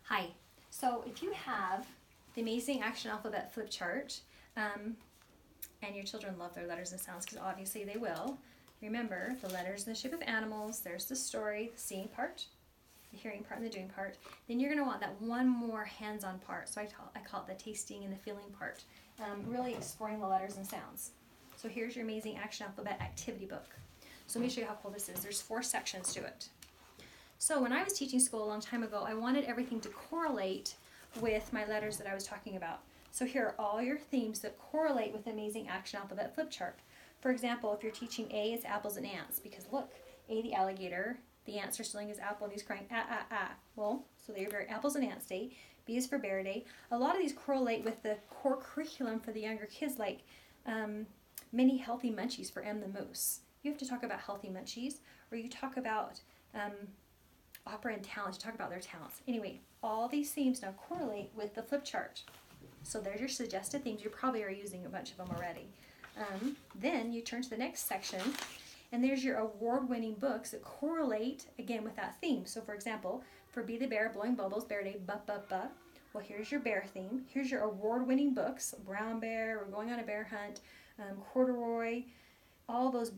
Hi. So if you have the Amazing Action Alphabet flip chart, and your children love their letters and sounds because obviously they will, remember the letters in the shape of animals, there's the story, the seeing part, the hearing part, and the doing part. Then you're going to want that one more hands-on part. So I call it the tasting and the feeling part, really exploring the letters and sounds. So here's your Amazing Action Alphabet activity book. So let me show you how cool this is. There's 4 sections to it. So when I was teaching school a long time ago, I wanted everything to correlate with my letters that I was talking about. So here are all your themes that correlate with the Amazing Action Alphabet flip chart. For example, if you're teaching A, it's apples and ants, because look, A, the alligator, the ants are stealing his apple and he's crying, ah, ah, ah. Well, so they're very apples and ants day. B is for bear day. A lot of these correlate with the core curriculum for the younger kids, like many healthy munchies for M the moose. You have to talk about healthy munchies, or you talk about opera and talent, to talk about their talents. Anyway, all these themes now correlate with the flip chart. So there's your suggested themes. You probably are using a bunch of them already. Then you turn to the next section, and there's your award-winning books that correlate, again, with that theme. So for example, for Be the Bear, Blowing Bubbles, Bear Day, ba. Well, here's your bear theme. Here's your award-winning books, Brown Bear, We're Going on a Bear Hunt, Corduroy, all those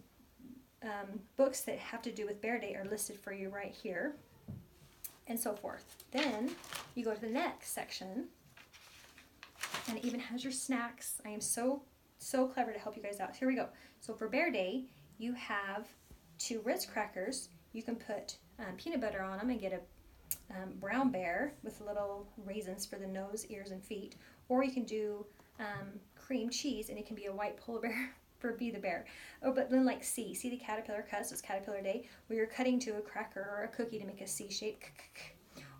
books that have to do with Bear Day are listed for you right here, and so forth. Then you go to the next section, and it even has your snacks. I am so clever to help you guys out. Here we go. So for Bear Day, you have 2 Ritz crackers. You can put peanut butter on them and get a brown bear with little raisins for the nose, ears, and feet. Or you can do cream cheese, and it can be a white polar bear for Be the Bear. Oh, but then like C. See the caterpillar cut, so it's Caterpillar Day, where you're cutting to a cracker or a cookie to make a C shape.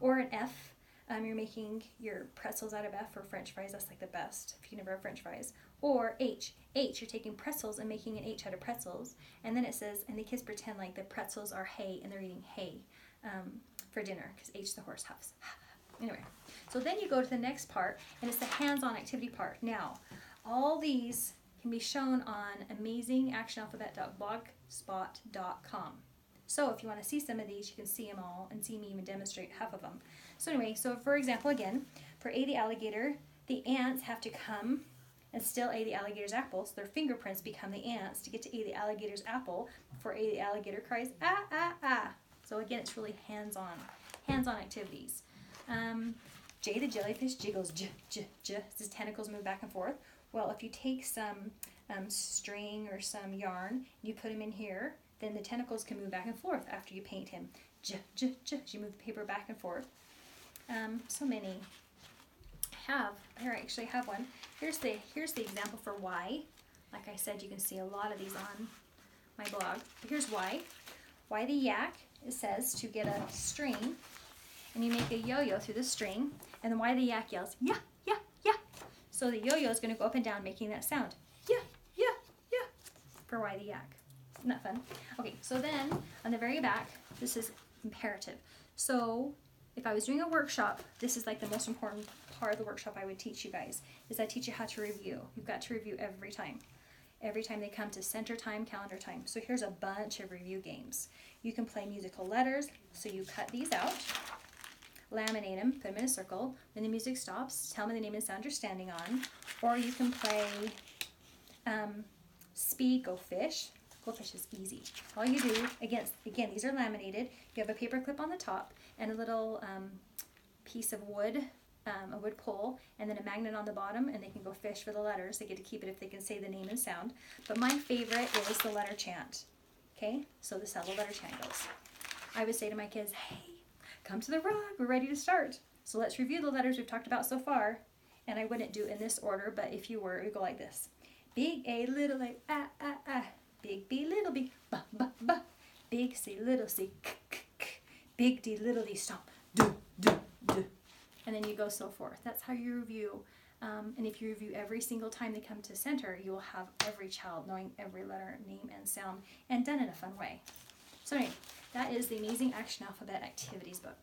Or an F. You're making your pretzels out of F for French fries. That's like the best if you never have French fries. Or H. H, you're taking pretzels and making an H out of pretzels. And then it says, and the kids pretend like the pretzels are hay and they're eating hay for dinner, because H, the horse huffs. Anyway, so then you go to the next part, and it's the hands-on activity part. Now, all these can be shown on amazingactionalphabet.blogspot.com. So if you want to see some of these, you can see them all and see me even demonstrate half of them. So anyway, so for example, again, for A, the alligator, the ants have to come and steal A, the alligator's apple, so their fingerprints become the ants to get to A, the alligator's apple before A, the alligator cries, ah, ah, ah. So again, it's really hands-on activities. J, the jellyfish, jiggles, j, j, j, as his tentacles move back and forth. Well, if you take some string or some yarn, and you put him in here, then the tentacles can move back and forth after you paint him. J, j, j, as you move the paper back and forth. So many. Here I actually have one. Here's the example for Y. Like I said, you can see a lot of these on my blog. But here's Y. Y the yak, it says to get a string, and you make a yo-yo through the string, and then Y the yak yells, yeah, yeah, yeah. So the yo-yo is going to go up and down making that sound. Yeah, yeah, yeah, for Y the yak. Isn't that fun? Okay, so then on the very back, this is imperative. So if I was doing a workshop, this is like the most important part of the workshop I would teach you guys, is I teach you how to review. You've got to review every time. Every time they come to center time, calendar time. So here's a bunch of review games. You can play musical letters, so you cut these out, laminate them, put them in a circle. When the music stops, tell me the name and sound you're standing on. Or you can play Speed, Go Fish. Go Fish is easy. All you do, again, these are laminated. You have a paper clip on the top and a little piece of wood, a wood pole, and then a magnet on the bottom, and they can go fish for the letters. They get to keep it if they can say the name and sound. But my favorite is the letter chant. Okay, so this is how the letter chant goes. I would say to my kids, hey, come to the rug, we're ready to start. So let's review the letters we've talked about so far. And I wouldn't do it in this order, but if you were, it would go like this. Big A, little A, ah, ah, ah. Big B, little b, ba, ba, ba. Big C, little c, k, k, k. Big D, little d, stomp, do, do, do. And then you go so forth. That's how you review. And if you review every single time they come to center, you will have every child knowing every letter, name, and sound, and done in a fun way. So anyway, that is the Amazing Action Alphabet Activities book.